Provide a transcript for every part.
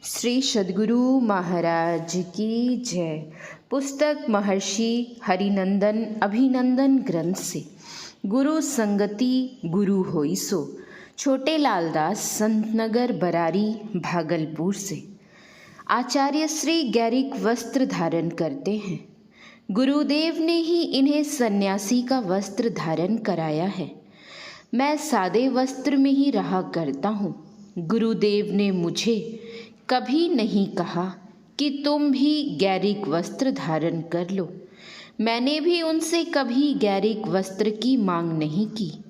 श्री सद्गुरु महाराज की जय। पुस्तक महर्षि हरिनंदन अभिनंदन ग्रंथ से। गुरु संगति गुरु होई सो। छोटे लाल दास संतनगर बरारी भागलपुर से। आचार्य श्री गैरिक वस्त्र धारण करते हैं। गुरुदेव ने ही इन्हें सन्यासी का वस्त्र धारण कराया है। मैं सादे वस्त्र में ही रहा करता हूँ। गुरुदेव ने मुझे कभी नहीं कहा कि तुम भी गैरिक वस्त्र धारण कर लो। मैंने भी उनसे कभी गैरिक वस्त्र की मांग नहीं की।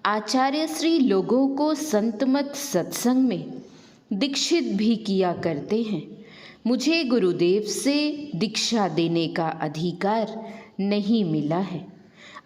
आचार्य श्री लोगों को संतमत सत्संग में दीक्षित भी किया करते हैं। मुझे गुरुदेव से दीक्षा देने का अधिकार नहीं मिला है।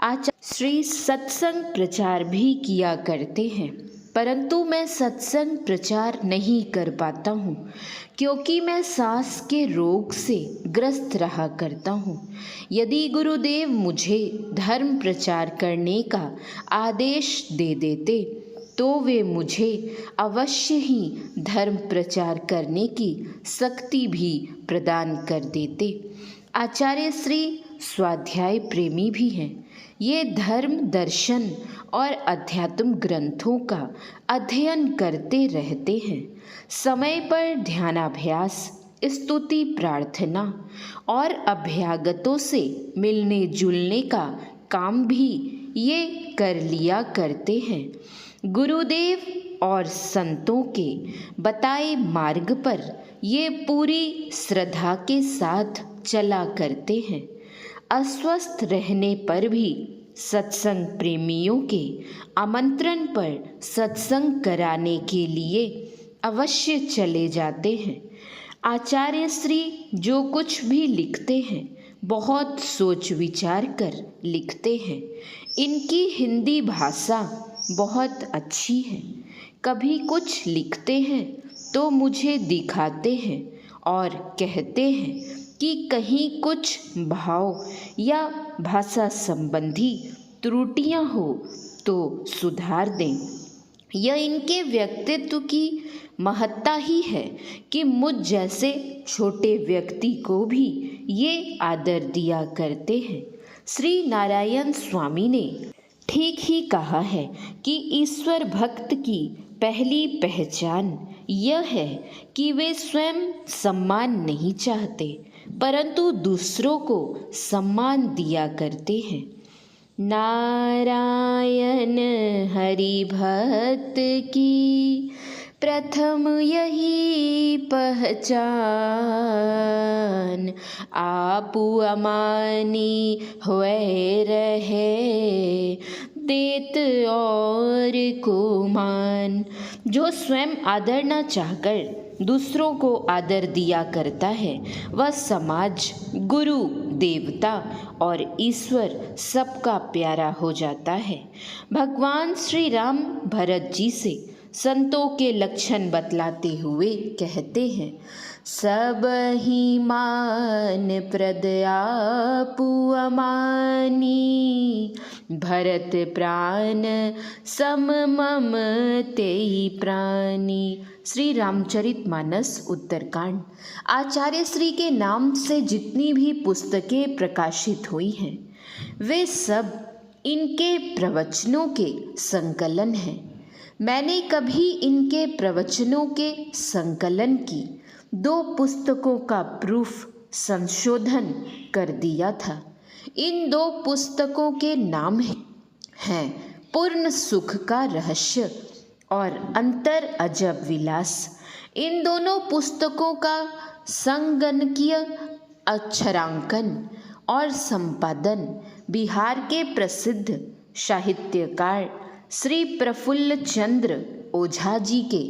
आचार्य श्री सत्संग प्रचार भी किया करते हैं, परंतु मैं सत्संग प्रचार नहीं कर पाता हूँ क्योंकि मैं सांस के रोग से ग्रस्त रहा करता हूँ। यदि गुरुदेव मुझे धर्म प्रचार करने का आदेश दे देते तो वे मुझे अवश्य ही धर्म प्रचार करने की शक्ति भी प्रदान कर देते। आचार्य श्री स्वाध्याय प्रेमी भी हैं। ये धर्म दर्शन और अध्यात्म ग्रंथों का अध्ययन करते रहते हैं। समय पर ध्यानाभ्यास, स्तुति, प्रार्थना और अभ्यागतों से मिलने जुलने का काम भी ये कर लिया करते हैं। गुरुदेव और संतों के बताए मार्ग पर ये पूरी श्रद्धा के साथ चला करते हैं। अस्वस्थ रहने पर भी सत्संग प्रेमियों के आमंत्रण पर सत्संग कराने के लिए अवश्य चले जाते हैं। आचार्य श्री जो कुछ भी लिखते हैं बहुत सोच विचार कर लिखते हैं। इनकी हिंदी भाषा बहुत अच्छी है। कभी कुछ लिखते हैं तो मुझे दिखाते हैं और कहते हैं कि कहीं कुछ भाव या भाषा संबंधी त्रुटियां हो तो सुधार दें। यह इनके व्यक्तित्व की महत्ता ही है कि मुझ जैसे छोटे व्यक्ति को भी ये आदर दिया करते हैं। श्री नारायण स्वामी ने ठीक ही कहा है कि ईश्वर भक्त की पहली पहचान यह है कि वे स्वयं सम्मान नहीं चाहते परंतु दूसरों को सम्मान दिया करते हैं। नारायण हरि भक्त की प्रथम यही पहचान, आपु अमानी हुए रहे देत और को मान। जो स्वयं आदर न चाहकर दूसरों को आदर दिया करता है वह समाज, गुरु, देवता और ईश्वर सबका प्यारा हो जाता है। भगवान श्री राम भरत जी से संतों के लक्षण बतलाते हुए कहते हैं, सब ही मान प्रद आपु अमानी, भरत प्राण सम मम तेहि प्राणी। श्री रामचरितमानस उत्तरकांड। आचार्य श्री के नाम से जितनी भी पुस्तकें प्रकाशित हुई हैं वे सब इनके प्रवचनों के संकलन हैं। मैंने कभी इनके प्रवचनों के संकलन की 2 पुस्तकों का प्रूफ संशोधन कर दिया था। इन 2 पुस्तकों के नाम हैं पूर्ण सुख का रहस्य और अंतर अजब विलास। इन दोनों पुस्तकों का संगणकीय अक्षरांकन और संपादन बिहार के प्रसिद्ध साहित्यकार श्री प्रफुल्ल चंद्र ओझा जी के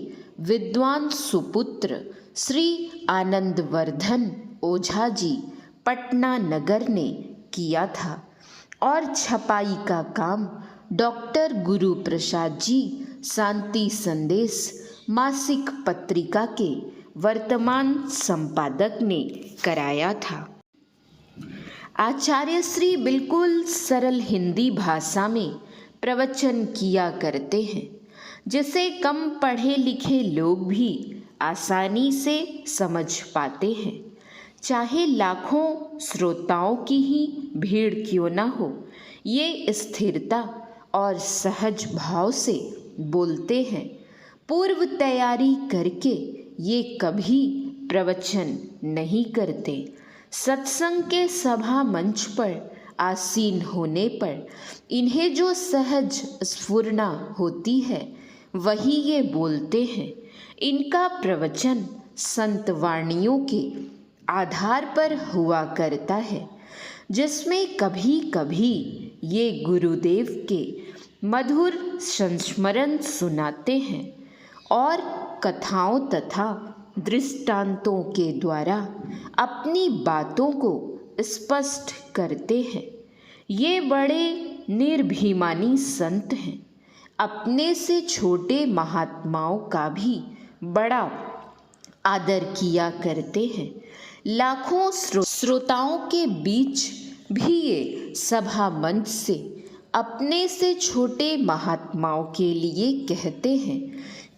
विद्वान सुपुत्र श्री आनंदवर्धन ओझा जी पटना नगर ने किया था और छपाई का काम डॉक्टर गुरु प्रसाद जी शांति संदेश मासिक पत्रिका के वर्तमान संपादक ने कराया था। आचार्य श्री बिल्कुल सरल हिंदी भाषा में प्रवचन किया करते हैं जिसे कम पढ़े लिखे लोग भी आसानी से समझ पाते हैं। चाहे लाखों श्रोताओं की ही भीड़ क्यों न हो, ये स्थिरता और सहज भाव से बोलते हैं। पूर्व तैयारी करके ये कभी प्रवचन नहीं करते। सत्संग के सभा मंच पर आसीन होने पर इन्हें जो सहज स्फुरना होती है वही ये बोलते हैं। इनका प्रवचन संत वाणियों के आधार पर हुआ करता है, जिसमें कभी कभी ये गुरुदेव के मधुर संस्मरण सुनाते हैं और कथाओं तथा दृष्टांतों के द्वारा अपनी बातों को स्पष्ट करते हैं। ये बड़े निर्भिमानी संत हैं। अपने से छोटे महात्माओं का भी बड़ा आदर किया करते हैं। लाखों श्रोताओं के बीच भी ये सभा मंच से अपने से छोटे महात्माओं के लिए कहते हैं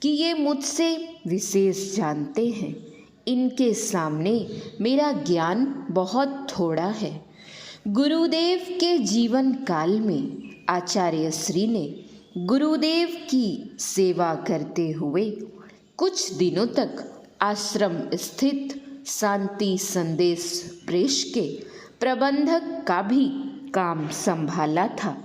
कि ये मुझसे विशेष जानते हैं। इनके सामने मेरा ज्ञान बहुत थोड़ा है। गुरुदेव के जीवन काल में आचार्य श्री ने गुरुदेव की सेवा करते हुए कुछ दिनों तक आश्रम स्थित शांति संदेश प्रेस के प्रबंधक का भी काम संभाला था।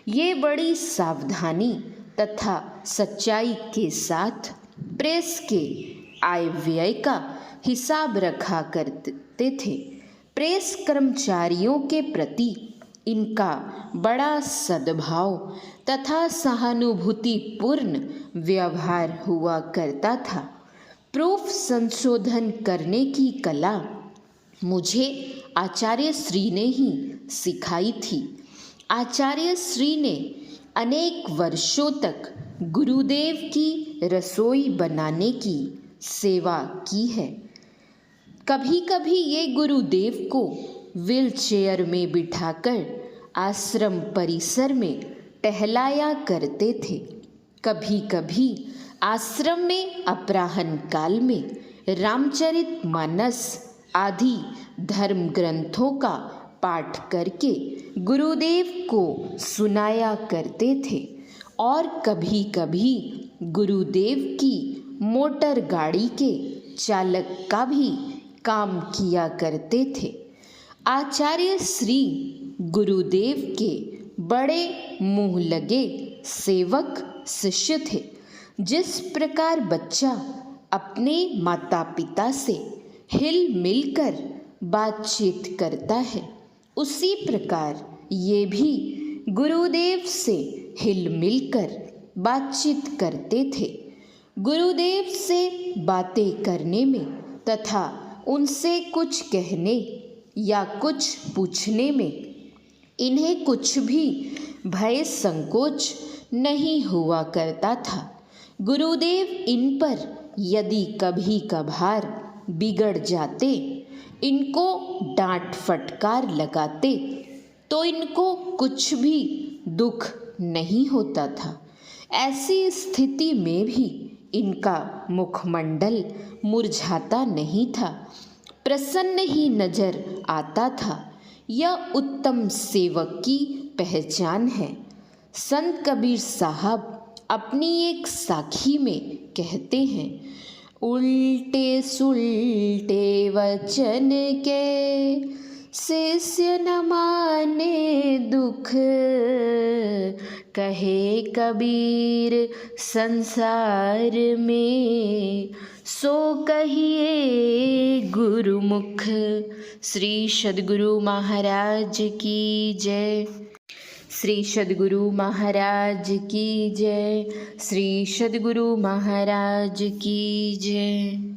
ये बड़ी सावधानी तथा सच्चाई के साथ प्रेस के आय व्यय का हिसाब रखा करते थे। प्रेस कर्मचारियों के प्रति इनका बड़ा सद्भाव तथा सहानुभूतिपूर्ण व्यवहार हुआ करता था। प्रूफ संशोधन करने की कला मुझे आचार्य श्री ने ही सिखाई थी। आचार्य श्री ने अनेक वर्षों तक गुरुदेव की रसोई बनाने की सेवा की है। कभी कभी ये गुरुदेव को व्हीलचेयर में बिठाकर आश्रम परिसर में टहलाया करते थे। कभी कभी आश्रम में अपराह्न काल में रामचरितमानस आदि धर्म ग्रंथों का पाठ करके गुरुदेव को सुनाया करते थे और कभी कभी गुरुदेव की मोटर गाड़ी के चालक का भी काम किया करते थे। आचार्य श्री गुरुदेव के बड़े मुँह लगे सेवक शिष्य थे। जिस प्रकार बच्चा अपने माता पिता से हिल मिलकर बातचीत करता है, उसी प्रकार ये भी गुरुदेव से हिल मिलकर बातचीत करते थे। गुरुदेव से बातें करने में तथा उनसे कुछ कहने या कुछ पूछने में इन्हें कुछ भी भय संकोच नहीं हुआ करता था। गुरुदेव इन पर यदि कभी कभार बिगड़ जाते, इनको डांट फटकार लगाते तो इनको कुछ भी दुख नहीं होता था। ऐसी स्थिति में भी इनका मुखमंडल मुरझाता नहीं था, प्रसन्न ही नजर आता था। यह उत्तम सेवक की पहचान है। संत कबीर साहब अपनी एक साखी में कहते हैं, उल्टे सुल्टे वचन के शिष्य न माने दुख, कहे कबीर संसार में सो कहिए गुरुमुख। श्री सद्गुरु महाराज की जय। श्री सद्गुरु महाराज की जय। श्री सद्गुरु महाराज की जय।